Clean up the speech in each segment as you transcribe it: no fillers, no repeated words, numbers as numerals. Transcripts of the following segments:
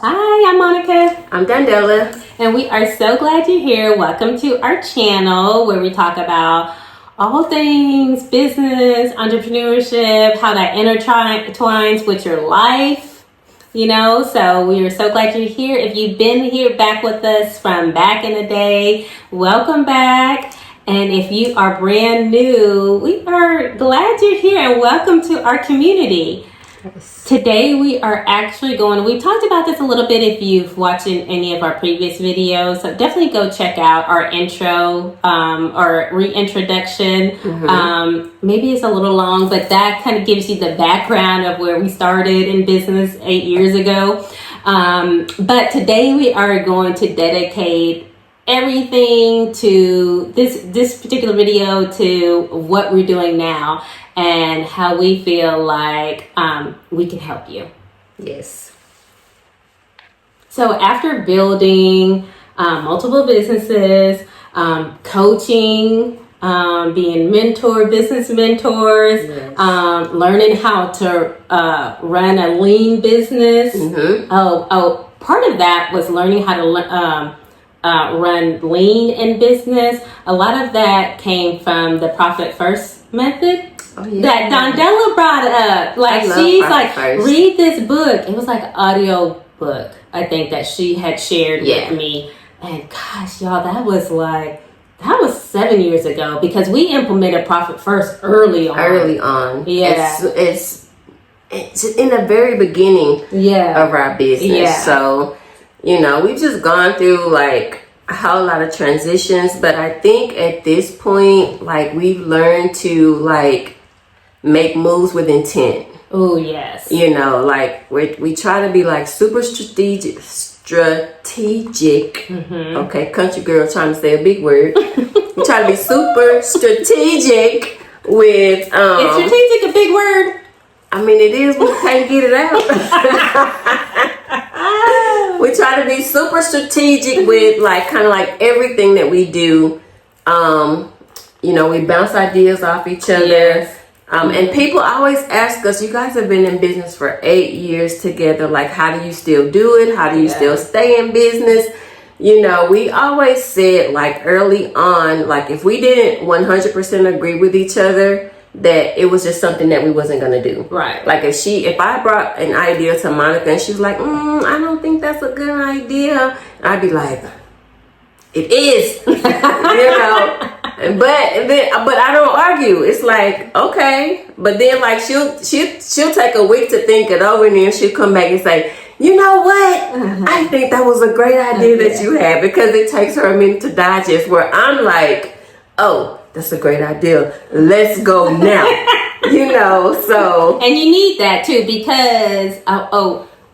Hi, I'm Monica. I'm Dandela. And we are so glad you're here. Welcome to our channel where we talk about all things business, entrepreneurship, how that intertwines with your life. So we are so glad you're here. If you've been here back with us from back in the day, welcome back. And if you are brand new, we are glad you're here and welcome to our community. Yes. Today we are actually we talked about this a little bit if you've watched any of our previous videos. So definitely go check out our intro or reintroduction. Mm-hmm. Maybe it's a little long, but that kind of gives you the background of where we started in business 8 years ago. But today we are going to dedicate everything to this particular video to what we're doing now and how we feel like we can help you. Yes. So after building multiple businesses, coaching, being business mentors, yes. Learning how to run a lean business. Mm-hmm. Part of that was learning how to run lean in business. A lot of that came from the Profit First method. Oh, yeah. That Dandela brought up. She's like, read this book. It was like an audio book, I think, that she had shared with me. And gosh, y'all, that was 7 years ago because we implemented Profit First early on. Yeah. It's in the very beginning of our business. Yeah. So, we've just gone through like a whole lot of transitions, but I think at this point, we've learned to make moves with intent. Oh, yes. We try to be super strategic. Mm-hmm. Okay, country girl trying to say a big word. We try to be super strategic with Is strategic a big word? I mean, it is, we can't get it out. We try to be super strategic with everything that we do. We bounce ideas off each other. Yes. And people always ask us, you guys have been in business for 8 years together. How do you still do it? How do you still stay in business? We always said early on, if we didn't 100% agree with each other, that it was just something that we wasn't going to do. Right. If I brought an idea to Monica and she was like, I don't think that's a good idea. I'd be like, it is, but I don't argue. It's okay. But then she'll take a week to think it over and then she'll come back and say, you know what? Uh-huh. I think that was a great idea that you had, because it takes her a minute to digest, where I'm like, oh, that's a great idea. Let's go now. So. And you need that too, because,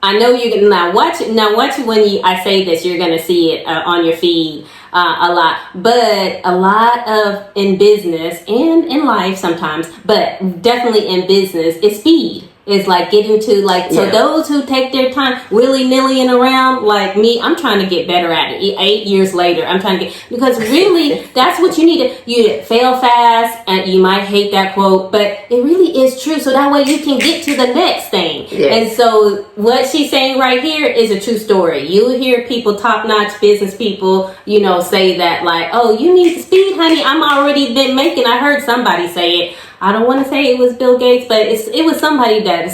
I know you're gonna now watch it when I say this, you're gonna see it on your feed a lot. But a lot of in business and in life sometimes, but definitely in business, is speed. It's getting to so those who take their time willy-nilly around like me, I'm trying to get better at it. 8 years later, I'm trying to because really that's what you need. You fail fast, and you might hate that quote, but it really is true. So that way you can get to the next thing. Yes. And so what she's saying right here is a true story. You hear people, top-notch business people, say that oh, you need speed, honey. I'm already been making. I heard somebody say it. I don't want to say it was Bill Gates, but it was somebody that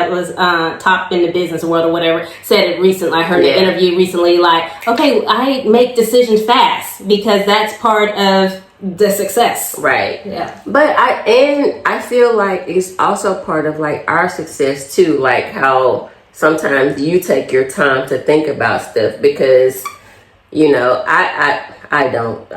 was top in the business world or whatever said it recently. I heard an interview recently okay, I make decisions fast because that's part of the success. Right. Yeah. But I feel it's also part of our success too, how sometimes you take your time to think about stuff, because I don't.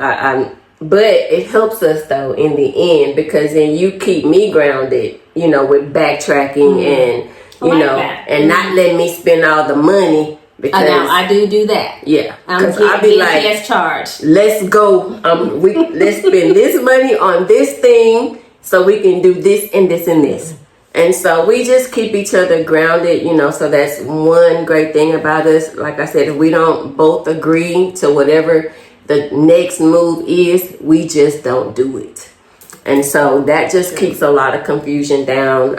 But it helps us though in the end, because then you keep me grounded, with backtracking and and not letting me spend all the money, because now I do that. Yeah, because I'll be like, charged. Let's go. Let's spend this money on this thing so we can do this and this and this. And so we just keep each other grounded, so that's one great thing about us. Like I said, if we don't both agree to whatever the next move is, we just don't do it. And so that just keeps a lot of confusion down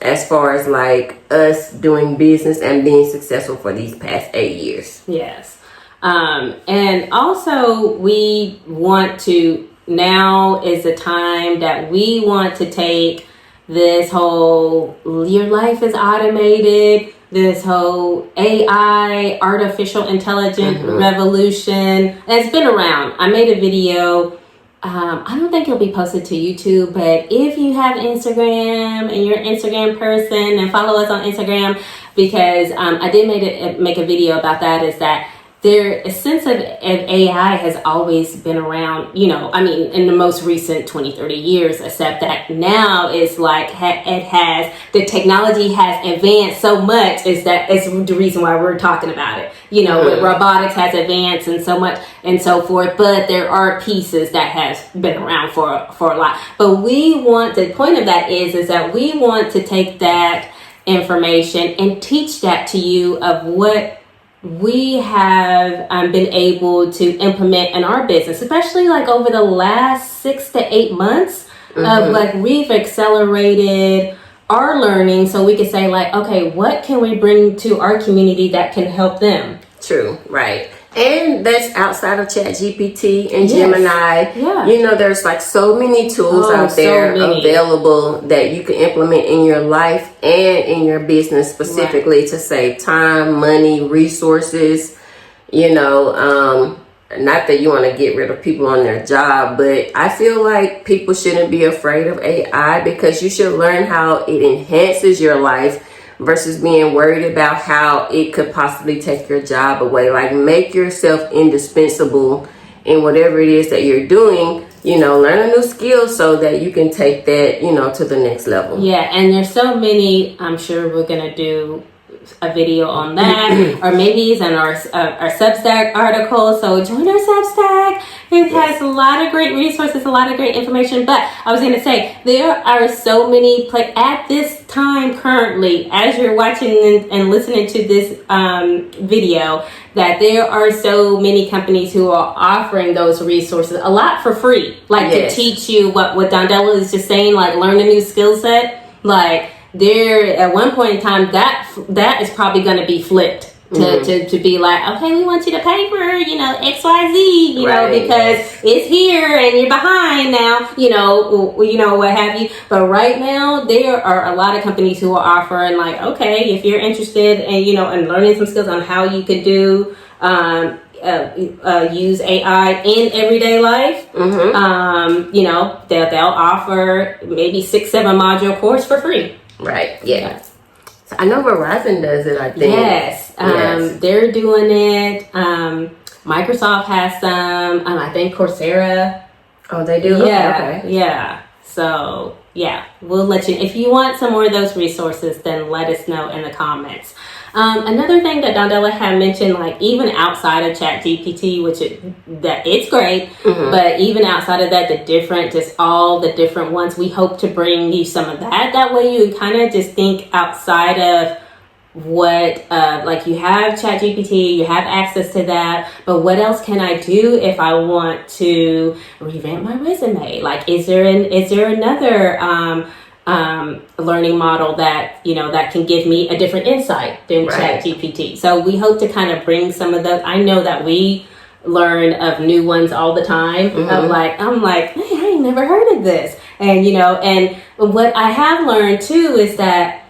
as far as like us doing business and being successful for these past 8 years. Yes. And also we want to, now is the time that we want to take this whole, your life is automated, this whole AI, artificial intelligence revolution. It's been around. I made a video. I don't think it'll be posted to YouTube, but if you have Instagram and you're an Instagram person, and follow us on Instagram, because I did make a video about that, is that a sense of AI has always been around, you know, I mean, in the most recent 20, 30 years, except that now it's like the technology has advanced so much, is that it's the reason why we're talking about it. You know, robotics has advanced and so much and so forth, but there are pieces that has been around for a lot. But the point of that is that we want to take that information and teach that to you of what we have been able to implement in our business, especially like over the last 6 to 8 months of like we've accelerated our learning, so we could say like, okay, what can we bring to our community that can help them? True, right. And that's outside of ChatGPT and Gemini. Yeah. You know, there's like so many tools out there available that you can implement in your life and in your business specifically to save time, money, resources. You know, not that you want to get rid of people on their job, but I feel like people shouldn't be afraid of AI, because you should learn how it enhances your life versus being worried about how it could possibly take your job away. Like, make yourself indispensable in whatever it is that you're doing. You know, learn a new skill so that you can take that, you know, to the next level. Yeah, and there's so many, I'm sure we're going to do a video on that, or maybe it's in our Substack article. So join our Substack. It has a lot of great resources, a lot of great information. But I was going to say, there are so many at this time currently, as you're watching and listening to this video, that there are so many companies who are offering those resources, a lot for free, like to teach you what Dondella is just saying, like learn a new skill set. Like, there at one point in time that is probably going to be flipped to be like, okay, we want you to pay for, you know, XYZ, you know, because it's here and you're behind now, you know, what have you. But right now there are a lot of companies who are offering like, okay, if you're interested in, you know, and learning some skills on how you could do use AI in everyday life, you know, they'll offer maybe 6-7 module course for free. Right. Yeah. So I know Verizon does it, I think. Yes. They're doing it. Microsoft has some. I think Coursera. Oh, they do? Yeah. Okay. Yeah. So, yeah, we'll let you. If you want some more of those resources, then let us know in the comments. Another thing that Dondella had mentioned, like even outside of ChatGPT, it's great, but even outside of that, just all the different ones, we hope to bring you some of that. That way you kind of just think outside of what, like you have ChatGPT, you have access to that, but what else can I do if I want to revamp my resume? Like, is there another, learning model that, you know, that can give me a different insight than ChatGPT. So we hope to kind of bring some of those. I know that we learn of new ones all the time. Of like, I'm like, hey, I ain't never heard of this. And, you know, and what I have learned too is that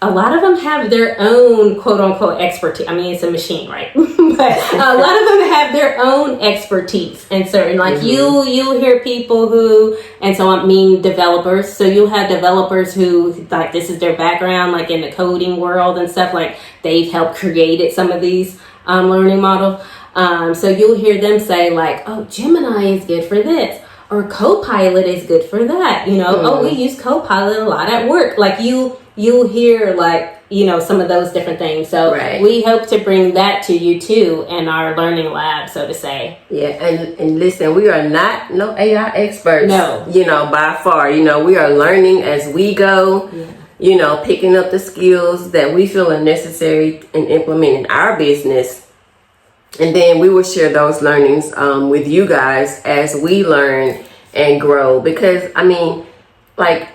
a lot of them have their own quote unquote expertise. I mean, it's a machine, right? But a lot of them have their own expertise in certain, like you'll hear people who, and so I mean developers. So you'll have developers who, like, this is their background, like in the coding world and stuff, like they've helped created some of these learning models. So you'll hear them say like, oh, Gemini is good for this, or Copilot is good for that. You know, oh, we use Copilot a lot at work. Like you'll hear like, you know, some of those different things. So we hope to bring that to you too in our learning lab, so to say. Yeah, and listen, we are not no AI experts. No. You know, by far. You know, we are learning as we go. Yeah. You know, picking up the skills that we feel are necessary and implement in our business. And then we will share those learnings with you guys as we learn and grow. Because I mean, like,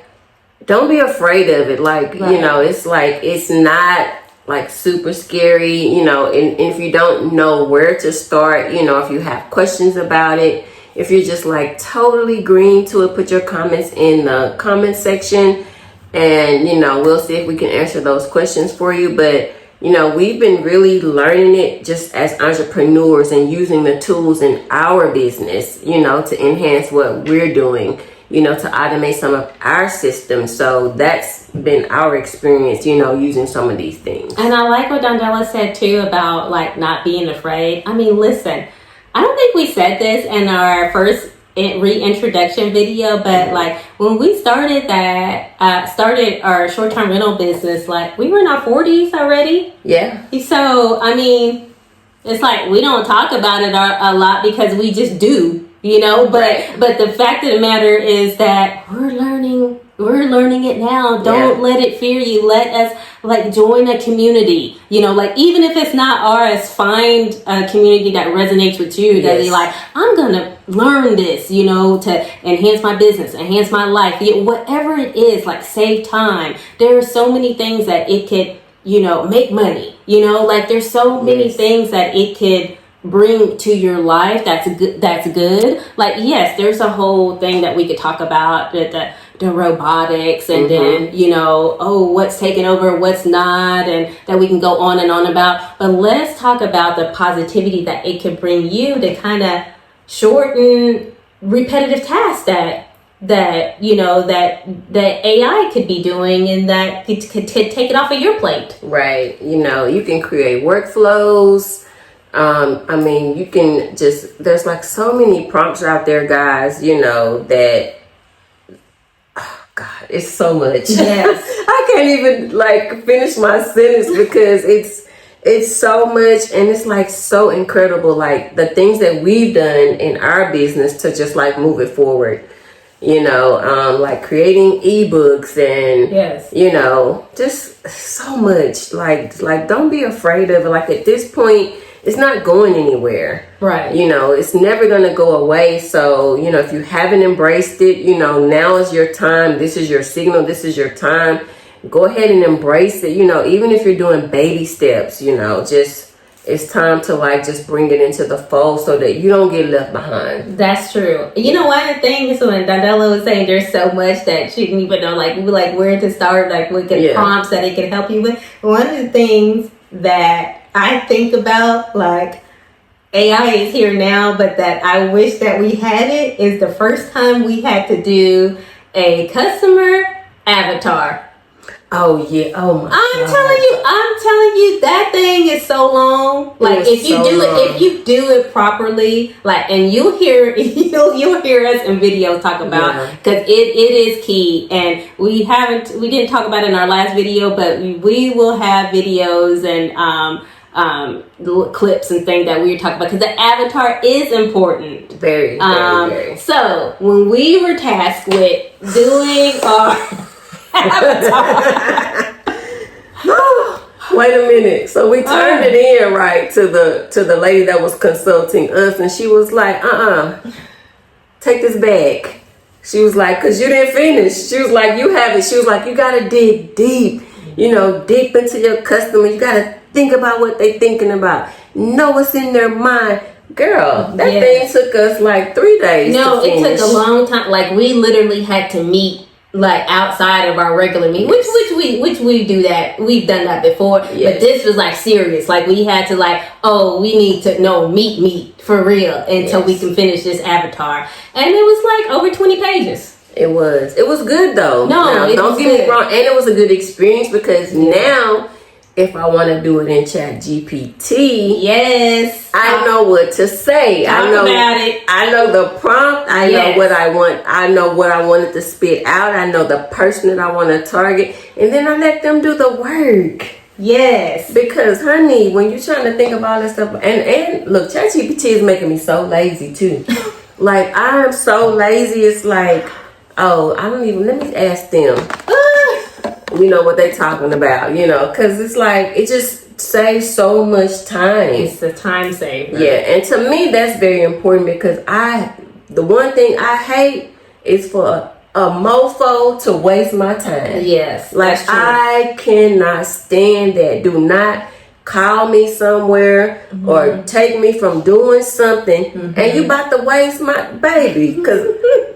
don't be afraid of it. Like, you know, it's like, it's not like super scary, you know, and if you don't know where to start, you know, if you have questions about it, if you're just like totally green to it, put your comments in the comment section, and, you know, we'll see if we can answer those questions for you. But, you know, we've been really learning it just as entrepreneurs and using the tools in our business, you know, to enhance what we're doing, you know, to automate some of our systems. So that's been our experience, you know, using some of these things. And I like what Dondella said too about like not being afraid. I mean, listen, I don't think we said this in our first reintroduction video, but like when we started our short-term rental business, like we were in our 40s already. Yeah. So, I mean, it's like we don't talk about it a lot because we just do, you know, but the fact of the matter is that we're learning it now. Don't let it fear you. Let us like join a community, you know, like even if it's not ours, find a community that resonates with you, that you're like, I'm gonna learn this, you know, to enhance my business, enhance my life, whatever it is, like save time. There are so many things that it could, you know, make money, you know, like there's so many things that it could bring to your life that's good. Like, yes, there's a whole thing that we could talk about, the robotics, and then, you know, what's taking over, what's not, and that we can go on and on about. But let's talk about the positivity that it can bring you to kind of shorten repetitive tasks that you know that AI could be doing, and that could take it off of your plate. Right. You know, you can create workflows. I mean, you can just, there's like so many prompts out there, guys, you know, that, oh God, it's so much. Yes. I can't even like finish my sentence because it's so much, and it's like so incredible, like the things that we've done in our business to just like move it forward, you know, like creating ebooks and, you know, just so much, like don't be afraid of it. Like at this point, it's not going anywhere. Right. You know, it's never going to go away. So, you know, if you haven't embraced it, you know, now is your time. This is your signal. This is your time. Go ahead and embrace it. You know, even if you're doing baby steps, you know, just, it's time to like just bring it into the fold so that you don't get left behind. That's true. You know, one of the things when Dondella was saying there's so much that she didn't even know, like where to start, like what prompts that it can help you with. One of the things that I think about, like, AI is here now, but that I wish that we had it, is the first time we had to do a customer avatar. Oh yeah. Oh my God. I'm telling you, that thing is so long. Like if you do it properly, like, and you'll hear us in videos talk about, because it is key. And we didn't talk about it in our last video, but we will have videos and clips and things that we were talking about, because the avatar is important. Very, very. So when we were tasked with doing our avatar. Wait a minute. So we turned it in right to the lady that was consulting us, and she was like, take this back. She was like, because you didn't finish. She was like, you haven't. She was like, you gotta dig deep, you know, deep into your customer. You gotta think about what they thinking about. Know what's in their mind. Girl, that thing took us like 3 days. No, it took a long time. Like we literally had to meet like outside of our regular meeting, which we do that. We've done that before, but this was like serious. Like we had to like, we need to meet for real until we can finish this avatar. And it was like over 20 pages. It was good though. Don't get me wrong, and it was a good experience because now, if I want to do it in ChatGPT, I know what to say. I know about it. I know the prompt. I know what I want. I know what I wanted to spit out. I know the person that I want to target, and then I let them do the work. Yes, because honey, when you're trying to think of all this stuff, and look, ChatGPT is making me so lazy too. Like I'm so lazy. It's like, I don't even. Let me ask them. You know what they talking about, you know, because it's like it just saves so much time. It's the time saver. Yeah, and to me that's very important because I the one thing I hate is for a mofo to waste my time. Yes, like I cannot stand that. Do not call me somewhere or take me from doing something, and you about to waste my baby, because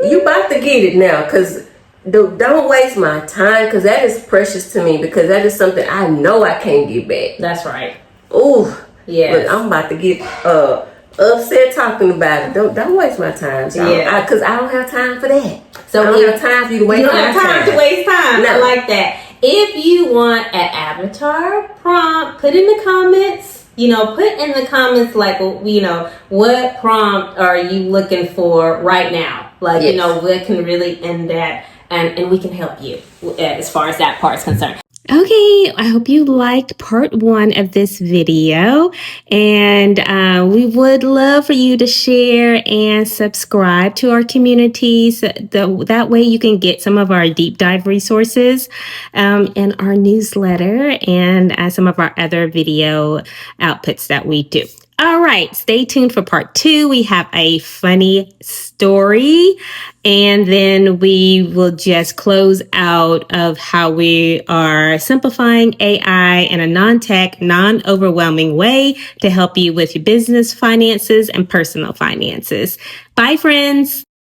you about to get it now. Because don't waste my time, because that is precious to me, because that is something I know I can't get back. That's right. Ooh, yeah. Look, I'm about to get upset talking about it. Don't waste my time, because I don't have time for that. So I don't have time for you to waste my time. You don't have time to waste time. No. I like that. If you want an avatar prompt, put in the comments. Put in the comments, like, what prompt are you looking for right now? Like, what can really end that, and we can help you as far as that part's concerned. Okay, I hope you liked part 1 of this video, and we would love for you to share and subscribe to our communities. That way you can get some of our deep dive resources in our newsletter and some of our other video outputs that we do. All right, stay tuned for part 2. We have a funny story, and then we will just close out of how we are simplifying AI in a non-tech, non-overwhelming way to help you with your business finances and personal finances. Bye, friends.